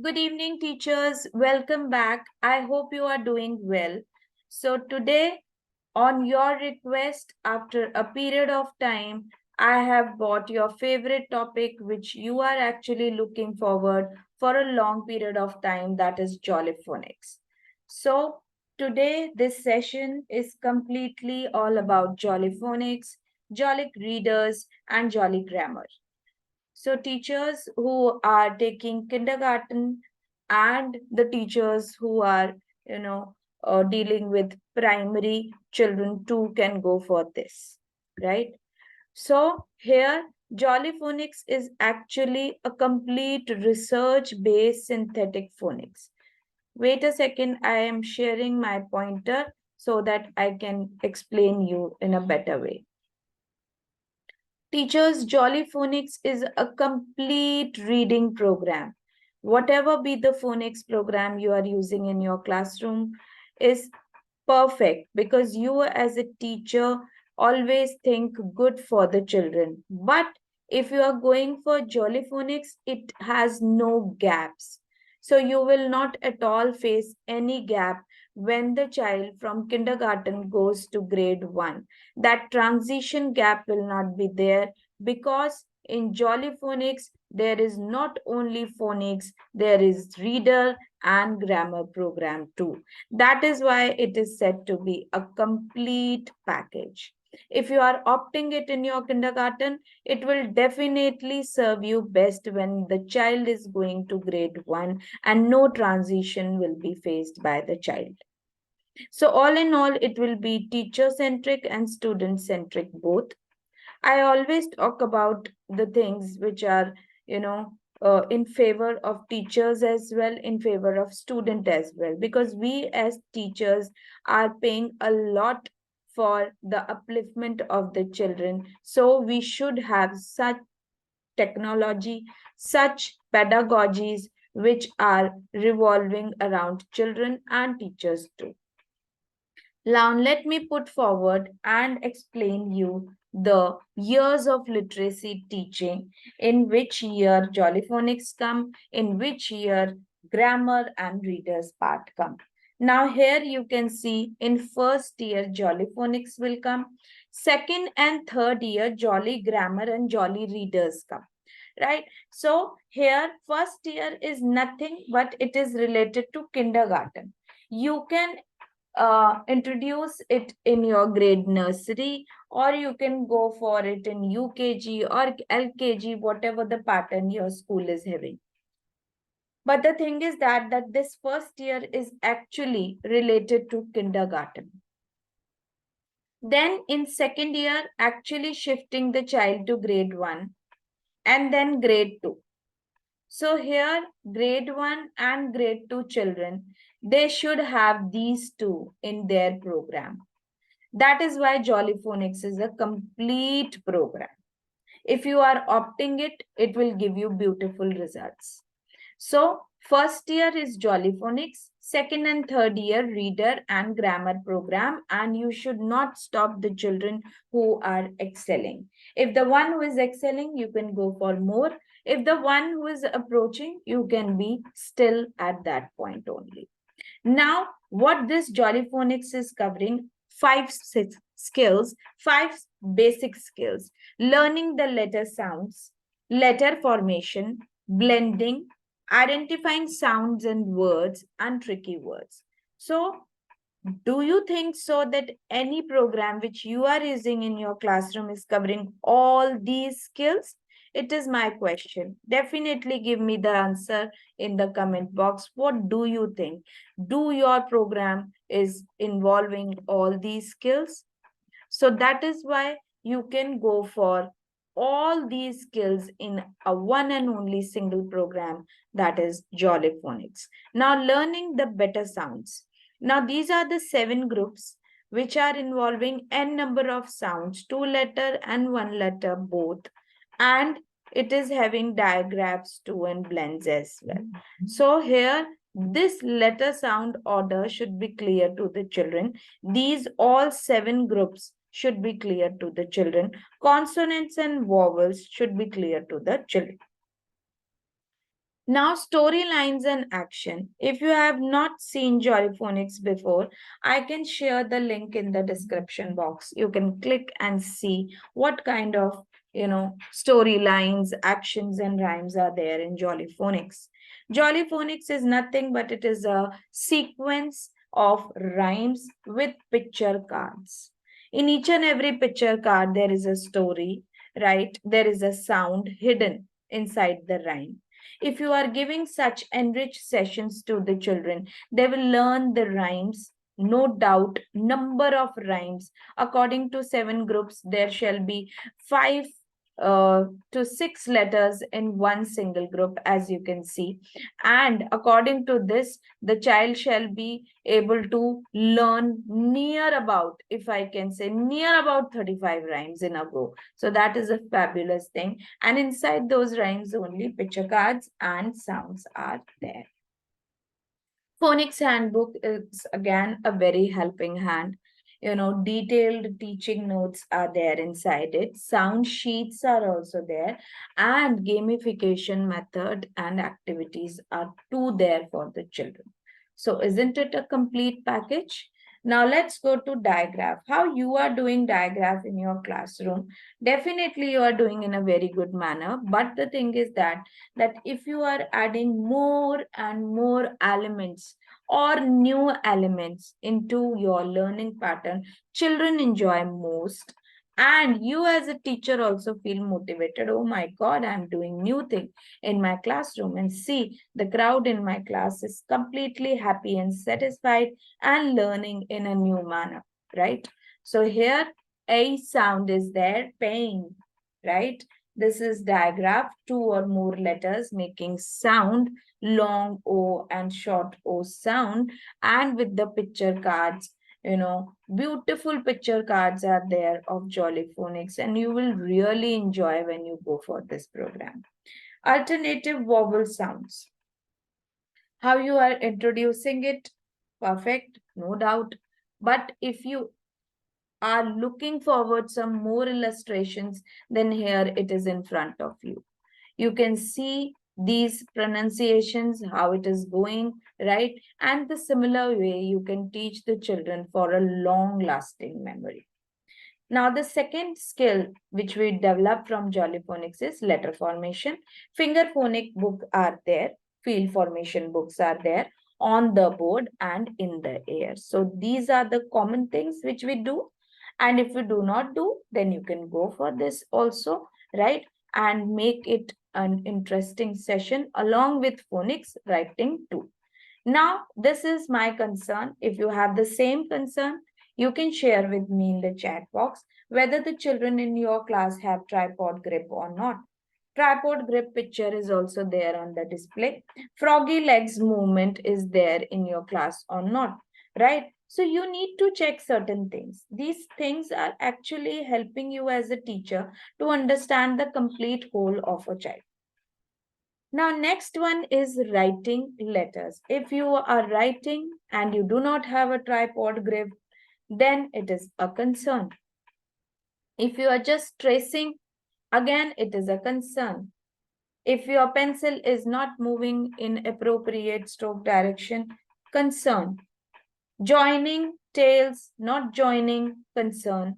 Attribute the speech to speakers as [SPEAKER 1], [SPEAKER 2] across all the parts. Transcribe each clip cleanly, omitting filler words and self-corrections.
[SPEAKER 1] Good evening, teachers. Welcome back. I hope you are doing well. So, today, on your request, after a period of time, I have brought your favorite topic, which you are actually looking forward for a long period of time, that is Jolly Phonics. So, today, this session is completely all about Jolly Phonics, Jolly readers, and Jolly grammar. So teachers who are taking kindergarten and the teachers who are, dealing with primary children too can go for this, right? So here, Jolly Phonics is actually a complete research-based synthetic phonics. Wait a second, I am sharing my pointer so that I can explain you in a better way. Teachers, Jolly Phonics is a complete reading program. Whatever be the phonics program you are using in your classroom is perfect because you as a teacher always think good for the children. But if you are going for Jolly Phonics, it has no gaps. So you will not at all face any gap when the child from kindergarten goes to grade 1. That transition gap will not be there because in Jolly Phonics, there is not only phonics, there is reader and grammar program too. That is why it is said to be a complete package. If you are opting it in your kindergarten, it will definitely serve you best when the child is going to grade 1 and no transition will be faced by the child. So, all in all, it will be teacher centric and student centric both. I always talk about the things which are, in favor of teachers as well, in favor of student as well, because we as teachers are paying a lot for the upliftment of the children. So we should have such technology, such pedagogies which are revolving around children and teachers too. Now, let me put forward and explain you the years of literacy teaching, in which year Jollyphonics come, in which year grammar and readers part come. Now here you can see in first year Jollyphonics will come, second and third year Jolly grammar and Jolly readers come. Right. So here first year is nothing but it is related to kindergarten. You can introduce it in your grade nursery, or you can go for it in UKG or LKG, whatever the pattern your school is having. But the thing is that this first year is actually related to kindergarten. Then in second year, actually shifting the child to grade 1 and then grade 2. So here, grade 1 and grade 2 children, they should have these two in their program. That is why Jolly Phonics is a complete program. If you are opting it, it will give you beautiful results. So, first year is Jolly Phonics, second and third year reader and grammar program, and you should not stop the children who are excelling. If the one who is excelling, you can go for more. If the one who is approaching, you can be still at that point only. Now, what this Jolly Phonics is covering, skills, five basic skills. Learning the letter sounds, letter formation, blending, identifying sounds and words, and tricky words. So, do you think so that any program which you are using in your classroom is covering all these skills? It is my question. Definitely give me the answer in the comment box. What do you think? Do your program is involving all these skills? So that is why you can go for all these skills in a one and only single program, that is Jolly Phonics. Now learning the better sounds. Now these are the 7 groups which are involving n number of sounds, 2 letter and 1 letter both. And it is having diagrams too and blends as well. So here this letter sound order should be clear to the children. These all 7 groups should be clear to the children. Consonants and vowels should be clear to the children. Now, storylines and action. If you have not seen Jollyphonics before, I can share the link in the description box. You can click and see what kind of storylines, actions, and rhymes are there in Jollyphonics. Jollyphonics is nothing but it is a sequence of rhymes with picture cards. In each and every picture card, there is a story, right? There is a sound hidden inside the rhyme. If you are giving such enriched sessions to the children, they will learn the rhymes, no doubt, number of rhymes. According to 7 groups, there shall be 5 to 6 letters in one single group, as you can see. And according to this, the child shall be able to learn near about, if I can say, near about 35 rhymes in a go. So that is a fabulous thing. And inside those rhymes, only picture cards and sounds are there. Phonics handbook is again a very helping hand. Detailed teaching notes are there inside it. Sound sheets are also there, and gamification method and activities are too there for the children. So, isn't it a complete package? Now let's go to diagraph. How you are doing diagraph in your classroom? Definitely you are doing in a very good manner. But the thing is that if you are adding more and more elements or new elements into your learning pattern, children enjoy most. And you as a teacher also feel motivated. Oh my God, I'm doing new thing in my classroom. And see, the crowd in my class is completely happy and satisfied and learning in a new manner, right? So here, a sound is there, pain, right? This is digraph, 2 or more letters making sound, long O and short O sound, and with the picture cards. Beautiful picture cards are there of Jolly Phonics, and you will really enjoy when you go for this program. Alternative vowel sounds. How you are introducing it? Perfect, no doubt. But if you are looking forward some more illustrations, then here it is in front of you. You can see these pronunciations, how it is going, right? And the similar way you can teach the children for a long lasting memory. Now, the second skill which we develop from Jolly Phonics is letter formation. Finger phonic book are there, field formation books are there on the board and in the air. So these are the common things which we do. And if you do not do, then you can go for this also, right? And make it an interesting session along with phonics writing too. Now, this is my concern. If you have the same concern, you can share with me in the chat box whether the children in your class have tripod grip or not. Tripod grip picture is also there on the display. Froggy legs movement is there in your class or not, right? So you need to check certain things. These things are actually helping you as a teacher to understand the complete whole of a child. Now, next one is writing letters. If you are writing and you do not have a tripod grip, then it is a concern. If you are just tracing, again, it is a concern. If your pencil is not moving in appropriate stroke direction, concern. Joining tails, not joining, concern.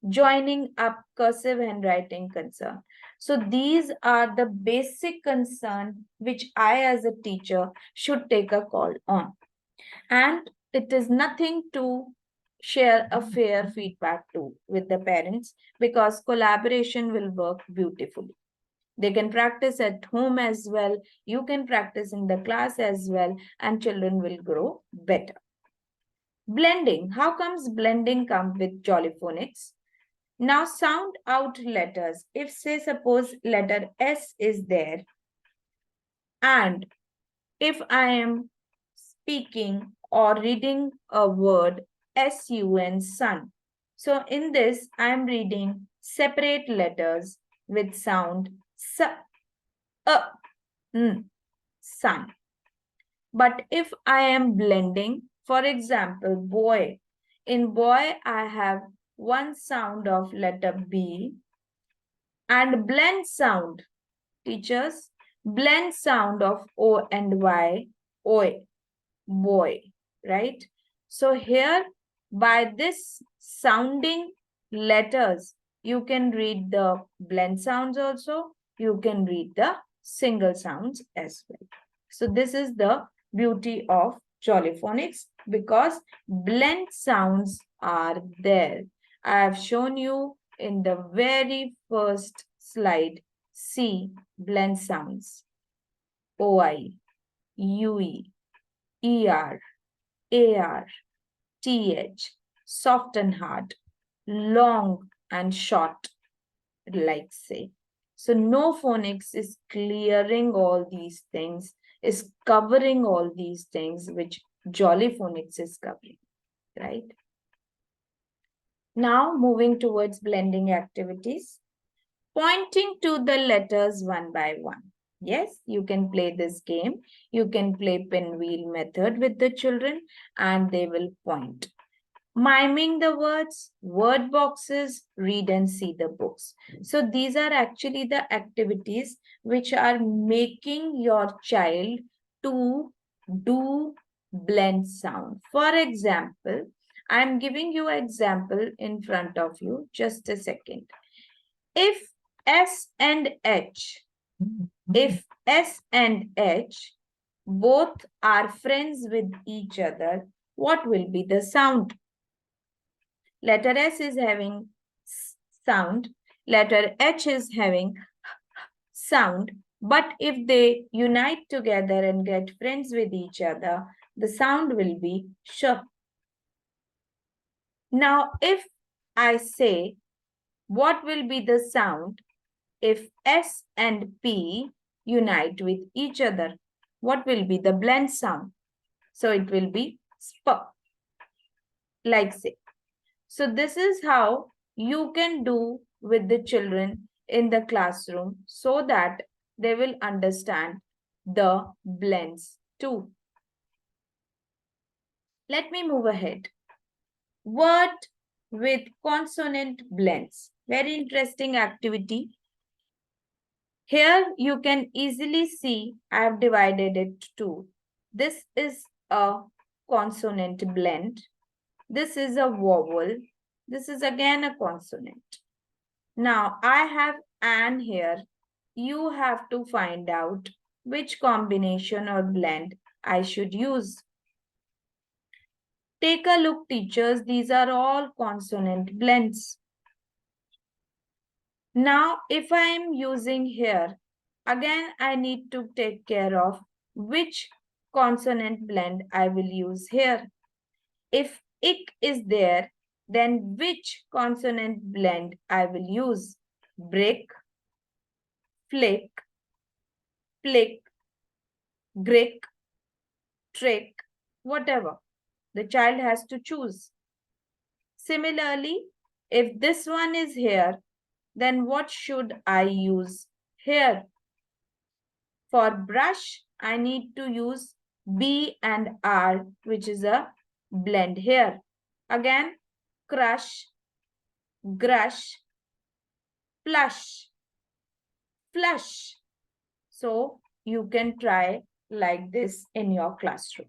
[SPEAKER 1] Joining up, cursive handwriting, concern. So these are the basic concern which I as a teacher should take a call on. And it is nothing to share a fair feedback to with the parents, because collaboration will work beautifully. They can practice at home as well. You can practice in the class as well, and children will grow better. Blending. How comes blending come with Jolly Phonics? Now sound out letters. If say suppose letter S is there, and if I am speaking or reading a word sun, sun. So in this I am reading separate letters with sound sun. But if I am blending, for example, boy, in boy I have one sound of letter B and blend sound. Teachers, Blend sound of O and Y, oi, boy, right? So here, by this sounding letters, you can read the blend sounds also. You can read the single sounds as well. So this is the beauty of Jolly Phonics because blend sounds are there. I have shown you in the very first slide. See blend sounds. OI, UE, ER, AR, TH, soft and hard, long and short, like say. So no phonics is clearing all these things, is covering all these things which Jolly Phonics is covering, right? Now moving towards blending activities, pointing to the letters one by one. Yes, you can play this game. You can play pinwheel method with the children and they will point. Miming the words, word boxes, read and see the books. So these are actually the activities which are making your child to do blend sound. For example, I am giving you an example in front of you. Just a second. If S and H, if S and H both are friends with each other, what will be the sound? Letter S is having sound, letter H is having sound, but if they unite together and get friends with each other, the sound will be sh. Now, if I say, what will be the sound if S and P unite with each other? What will be the blend sound? So it will be sp, like say. So this is how you can do with the children in the classroom so that they will understand the blends too. Let me move ahead. Word with consonant blends. Very interesting activity. Here you can easily see I have divided it too. This is a consonant blend. This is a vowel. This is again a consonant. Now I have an here. You have to find out which combination or blend I should use. Take a look, teachers. These are all consonant blends. Now, if I am using here, again, I need to take care of which consonant blend I will use here. If ik is there, then which consonant blend I will use? Brick, flick, flick, grick, trick, whatever. The child has to choose. Similarly, if this one is here, then what should I use here? For brush, I need to use B and R, which is a blend here. Again, crush, grush, plush, flush. So you can try like this in your classroom.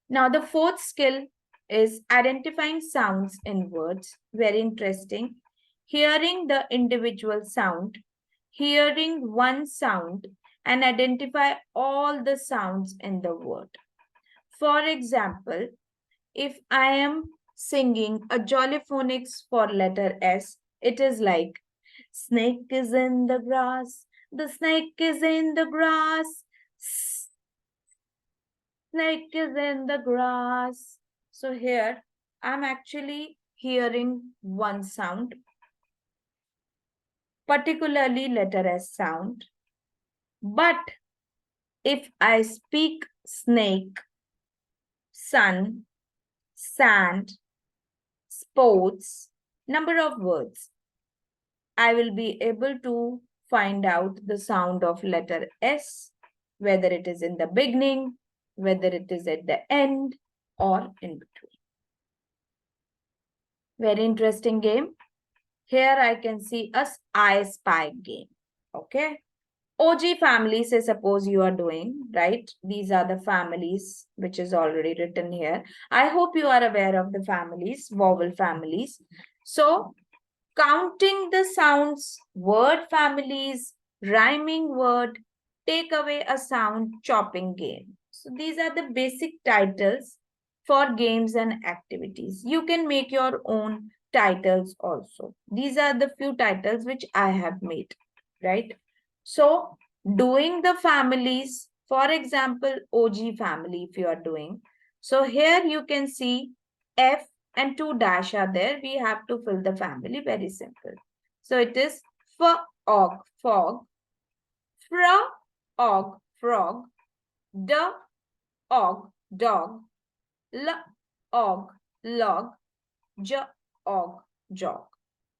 [SPEAKER 1] Now the fourth skill is identifying sounds in words. Very interesting. Hearing the individual sound, hearing one sound and identify all the sounds in the word. For example, if I am singing a jolly phonics for letter S, it is like snake is in the grass, the snake is in the grass, snake is in the grass. So here I'm actually hearing one sound, particularly letter S sound. But if I speak snake, sun, sand, sports, number of words, I will be able to find out the sound of letter S, whether it is in the beginning, whether it is at the end, or in between. Very interesting game. Here I can see a I Spy game. Okay. OG family, say suppose you are doing, right? These are the families which is already written here. I hope you are aware of the families, vowel families. So counting the sounds, word families, rhyming word, take away a sound, chopping game. So these are the basic titles for games and activities. You can make your own titles also. These are the few titles which I have made, right? So doing the families, for example, OG family, if you are doing. So here you can see F and two dash are there. We have to fill the family, very simple. So it is og, fog, fra, og, frog, d, og, dog, l, og, log, j, og, jog.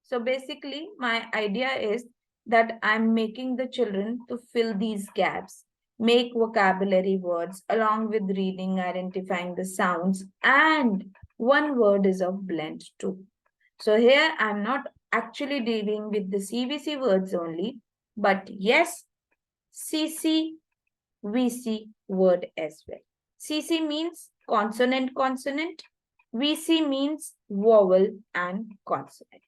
[SPEAKER 1] So basically, my idea is that I'm making the children to fill these gaps, make vocabulary words along with reading, identifying the sounds, and one word is of blend too. So here I'm not actually dealing with the CVC words only, but yes, CC, VC word as well. CC means consonant, consonant. VC means vowel and consonant.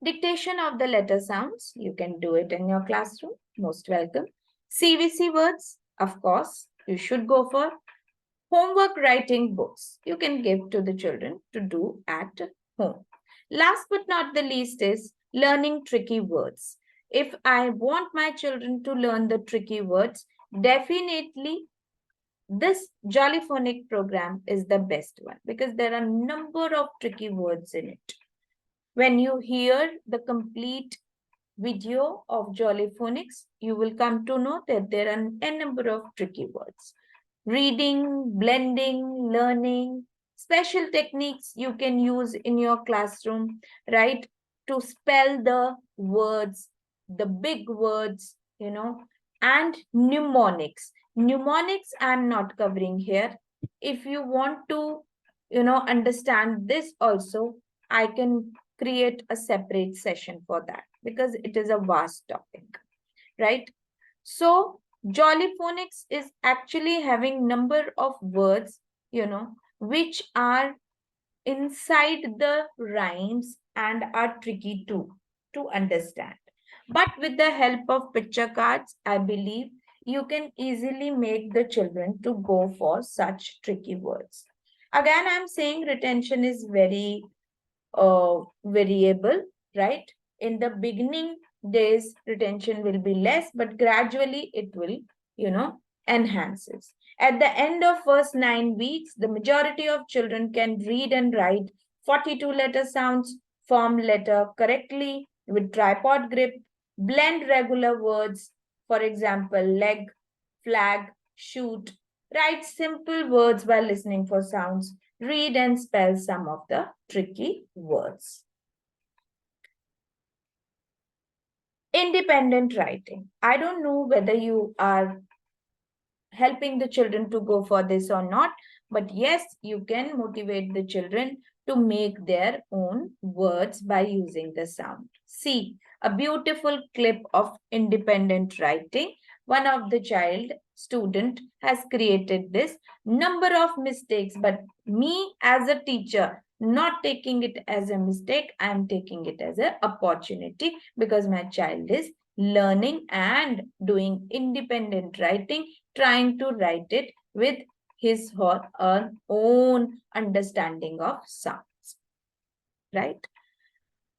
[SPEAKER 1] Dictation of the letter sounds, you can do it in your classroom. Most welcome. CVC words, of course, you should go for. Homework writing books, you can give to the children to do at home. Last but not the least is learning tricky words. If I want my children to learn the tricky words, definitely this Jollyphonic program is the best one because there are number of tricky words in it. When you hear the complete video of Jolly Phonics, you will come to know that there are a number of tricky words. Reading, blending, learning, special techniques you can use in your classroom, right? To spell the words, the big words, and mnemonics. Mnemonics I'm not covering here. If you want to, understand this also, I can create a separate session for that because it is a vast topic, right? So Jollyphonics is actually having number of words, which are inside the rhymes and are tricky too to understand. But with the help of picture cards, I believe you can easily make the children to go for such tricky words. Again, I'm saying retention is very variable, right? In the beginning days, retention will be less, but gradually it will, enhances. At the end of first 9 weeks, the majority of children can read and write 42 letter sounds, form letter correctly with tripod grip, blend regular words, for example, leg, flag, shoot, write simple words by listening for sounds, read and spell some of the tricky words. Independent writing. I don't know whether you are helping the children to go for this or not, but yes, you can motivate the children to make their own words by using the sound. See, a beautiful clip of independent writing. One of the child student has created this number of mistakes, but me as a teacher not taking it as a mistake, I am taking it as an opportunity because my child is learning and doing independent writing, trying to write it with his or her own understanding of sounds, right?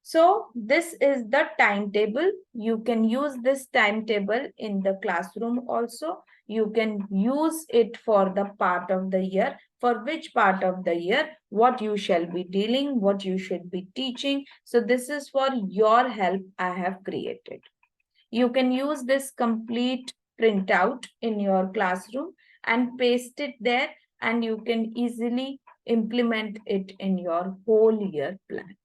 [SPEAKER 1] So this is the timetable. You can use this timetable in the classroom also. You can use it for the part of the year. For which part of the year, what you shall be dealing, what you should be teaching. So this is for your help I have created. You can use this complete printout in your classroom and paste it there, and you can easily implement it in your whole year plan.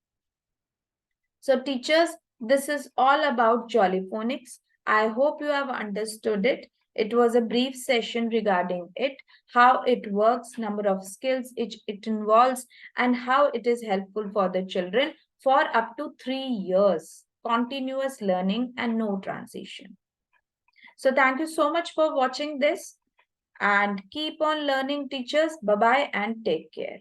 [SPEAKER 1] So teachers, this is all about Jollyphonics. I hope you have understood it. It was a brief session regarding it, how it works, number of skills it involves, and how it is helpful for the children for up to 3 years. continuous learning and no transition. So thank you so much for watching this, and keep on learning, teachers. Bye bye and take care.